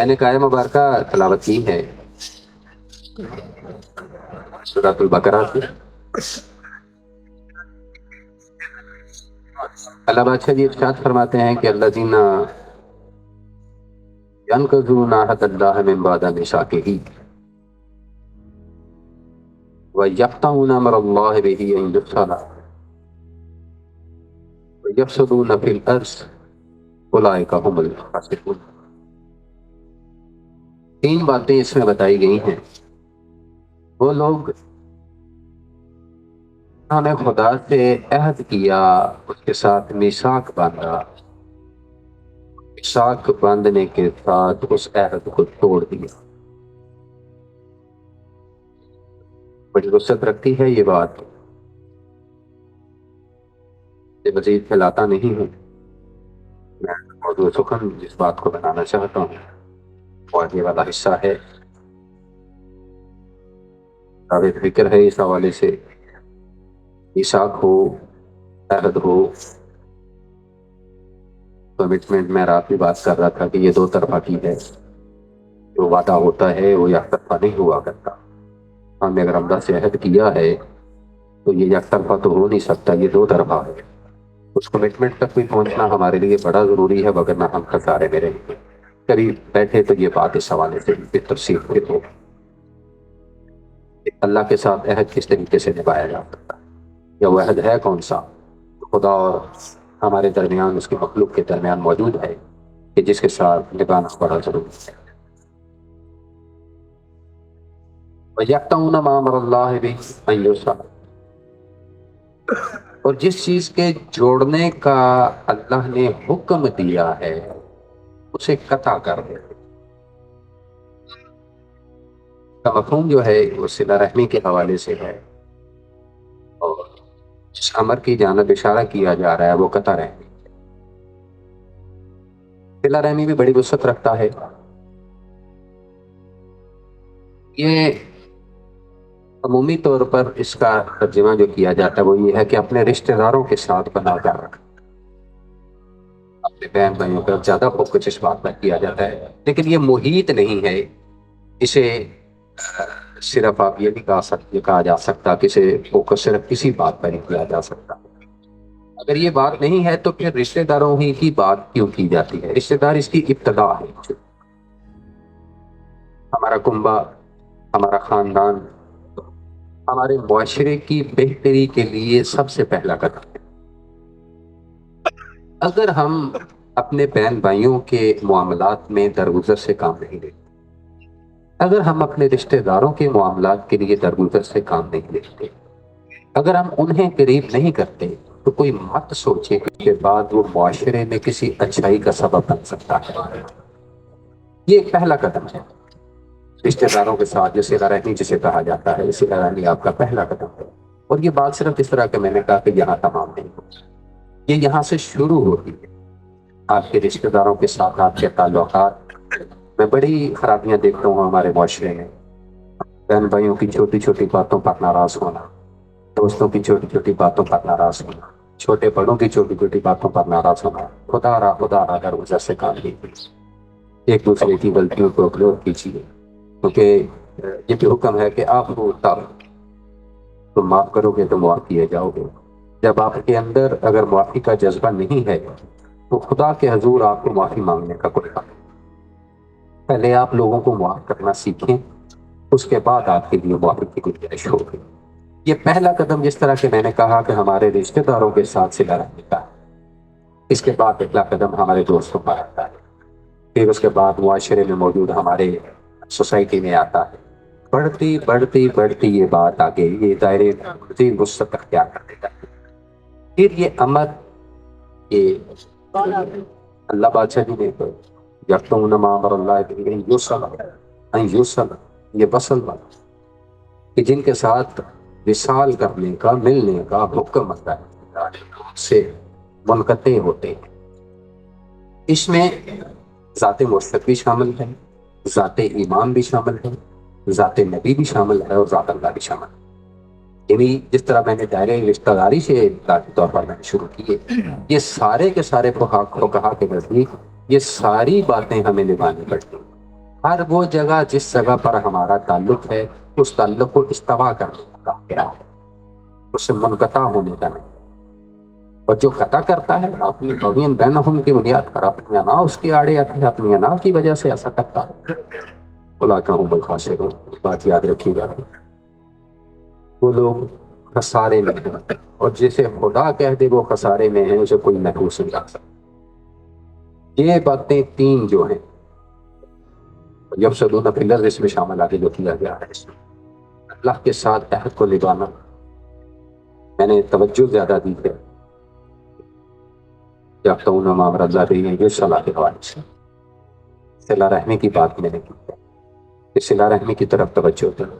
میں نے آیت مبارکہ تلاوت کی ہے سورۃ البقرہ سے۔ اللہ بادشاہ جی ارشاد فرماتے ہیں کہ الذین ينقضون عہد اللہ من بعد میثاقہ ویقطعون امر اللہ بہ ان یفصل ویفسدون فی الارض اولئک هم الفاسقون۔ تین باتیں اس میں بتائی گئی ہیں۔ وہ لوگ انہوں نے خدا سے عہد کیا، اس کے ساتھ میثاق باندھا، میثاق باندھنے کے ساتھ اس عہد کو توڑ دیا۔ بڑی وسعت رکھتی ہے یہ بات، یہ مزید پھیلاتا نہیں ہوں۔ میں موضوع سخن جس بات کو بنانا چاہتا ہوں اور یہ والا حصہ ہے، ثابت فکر ہے اس حوالے سے، میثاق ہو، عہد ہو، کمٹمنٹ۔ میں رات بھی بات کر رہا تھا کہ یہ دو طرفہ کی ہے، جو وعدہ ہوتا ہے وہ یک طرفہ نہیں ہوا کرتا۔ ہم نے اگر اللہ سے عہد کیا ہے تو یہ یک طرفہ تو ہو نہیں سکتا، یہ دو طرفہ ہے۔ اس کمٹمنٹ تک بھی پہنچنا ہمارے لیے بڑا ضروری ہے، وگرنہ ہم خسارے میں رہیں گے۔ کبھی بیٹھے تو یہ بات اس حوالے سے تفصیل سے ہو، اللہ کے ساتھ عہد کس طریقے سے نبھایا جا سکتا ہے، یا وہ عہد ہے کون سا خدا اور ہمارے درمیان، اس کی مخلوق کے درمیان موجود ہے کہ جس کے ساتھ نبھانا بڑا ضروری ہے۔ وَيَقْطَعُونَ مَا أَمَرَ اللَّهُ بِهِ أَن يُوصَلَ، اور جس چیز کے جوڑنے کا اللہ نے حکم دیا ہے اسے قطع کر دے۔ کا مفہوم جو ہے وہ صلہ رحمی کے حوالے سے ہے، اور جس امر کی جانب اشارہ کیا جا رہا ہے وہ قطع رحمی۔ صلہ رحمی بھی بڑی وسعت رکھتا ہے۔ یہ عمومی طور پر اس کا ترجمہ جو کیا جاتا ہے وہ یہ ہے کہ اپنے رشتہ داروں کے ساتھ بنا کر رکھ، اپنے بہن بھائیوں پر زیادہ فوکس اس بات پر کیا جاتا ہے، لیکن یہ محیط نہیں ہے۔ اسے صرف آپ یہ نہیں کہا جا سکتا کہ اسے فوکس صرف کسی بات پر ہی کیا جا سکتا۔ اگر یہ بات نہیں ہے تو پھر رشتہ داروں ہی کی بات کیوں کی جاتی ہے؟ رشتہ دار اس کی ابتدا ہے۔ ہمارا کنبہ، ہمارا خاندان ہمارے معاشرے کی بہتری کے لیے سب سے پہلا قدم ہے۔ اگر ہم اپنے بہن بھائیوں کے معاملات میں درگزر سے کام نہیں لیتے، اگر ہم اپنے رشتہ داروں کے معاملات کے لیے درگزر سے کام نہیں لیتے، اگر ہم انہیں قریب نہیں کرتے، تو کوئی مت سوچے کہ اس کے بعد وہ معاشرے میں کسی اچھائی کا سبب بن سکتا ہے۔ یہ ایک پہلا قدم ہے رشتہ داروں کے ساتھ، جو صلہ رحمی جسے کہا جاتا ہے، صلہ رحمی آپ کا پہلا قدم ہے۔ اور یہ بات صرف اس طرح کہ میں نے کہا کہ یہاں تمام نہیں ہوتی، یہ یہاں سے شروع ہوتی ہے۔ آپ کے رشتہ داروں کے ساتھ آپ کے تعلقات میں بڑی خرابیاں دیکھتا ہوں ہمارے معاشرے میں۔ بہن بھائیوں کی چھوٹی چھوٹی باتوں پر ناراض ہونا، دوستوں کی چھوٹی چھوٹی باتوں پر ناراض ہونا، چھوٹے بڑوں کی چھوٹی چھوٹی باتوں پر ناراض ہونا، خدا را درگزر سے کام لیجیے، ایک دوسرے کی غلطیوں کو اگنور کیجیے، کیونکہ یہ بھی حکم ہے کہ آپ کو تم معاف کرو گے تو معاف کیے جاؤ گے۔ جب آپ کے اندر اگر معافی کا جذبہ نہیں ہے تو خدا کے حضور آپ کو معافی مانگنے کا کوئی حق نہیں۔ پہلے آپ لوگوں کو معاف کرنا سیکھیں، اس کے بعد آپ کے لیے معافی کی گنجائش ہوگی۔ یہ پہلا قدم، جس طرح کہ میں نے کہا کہ ہمارے رشتہ داروں کے ساتھ صلہ رحمی کا ہے، اس کے بعد اگلا قدم ہمارے دوستوں کا آتا ہے، پھر اس کے بعد معاشرے میں موجود ہمارے سوسائٹی میں آتا ہے۔ بڑھتی بڑھتی بڑھتی یہ بات آگے یہ دائرے مزید وسعت اختیار کر دیتا ہے۔ پھر یہ امر، یہ اللہ بادشاہ جی نے یقطعون ما امر اللہ بہ ان یوصل، یہ وصل بات کہ جن کے ساتھ وصال کرنے کا، ملنے کا حکم آتا ہے، سے منقطع ہوتے ہیں۔ اس میں ذات مرشد بھی شامل ہے، ذات امام بھی شامل ہے، ذات نبی بھی شامل ہے، اور ذات اللہ بھی شامل ہے۔ یعنی جس طرح میں نے دائرۂ رشتہ داری سے ذاتی طور پر میں نے شروع کیے، یہ سارے کے سارے فقہا کے نزدیک یہ ساری باتیں ہمیں نبھانی پڑتی ہیں۔ ہر وہ جگہ جس جگہ پر ہمارا تعلق ہے اس تعلق کو استوا کرنے کا کیا ہے، اس سے منقطع ہونے کا نہیں۔ اور جو قطع کرتا ہے اپنی بغین بینہم کی بنیاد پر اپنی انا اس کی آڑے آتی ہے، اپنی انا کی وجہ سے ایسا کرتا ہے، اولئک هم الخاسرون۔ بات یاد رکھیے گا، وہ لوگ خسارے میں ہیں، اور جسے خدا کہہ دے وہ خسارے میں ہیں اسے کوئی محفوظ نہیں رکھ سکتا۔ یہ باتیں تین جو ہیں یفسدون فی الارض اس میں شامل آگے جو کیا گیا ہے، اس میں اللہ کے ساتھ عہد کو نبھانا میں نے توجہ زیادہ دی ہے، یفتون ما امر اللہ به ان یصلح کے حوالے سے صلہ رحمی کی بات میں نے کی ہے کہ صلہ رحمی کی طرف توجہ دیں۔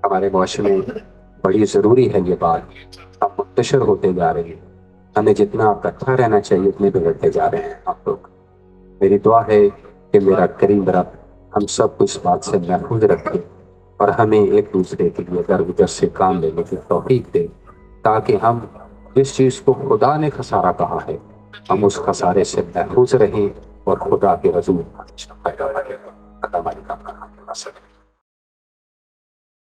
ہمارے معاشرے میں بڑی ضروری ہے یہ بات، ہم منتشر ہوتے جا رہے ہیں، ہمیں جتنا اکٹھا رہنا چاہیے اتنے بگڑتے جا رہے ہیں آپ لوگ۔ میری دعا ہے کہ میرا کریم رب ہم سب کو اس بات سے محفوظ رکھے اور ہمیں ایک دوسرے کے لیے درگزر سے کام لینے کی توفیق دے، تاکہ ہم جس چیز کو خدا نے خسارہ کہا ہے ہم اس خسارے سے محفوظ رہیں اور خدا کے رسول کا ہمیشہ فائدہ پائیں۔ اللہ ہماری کام کرنا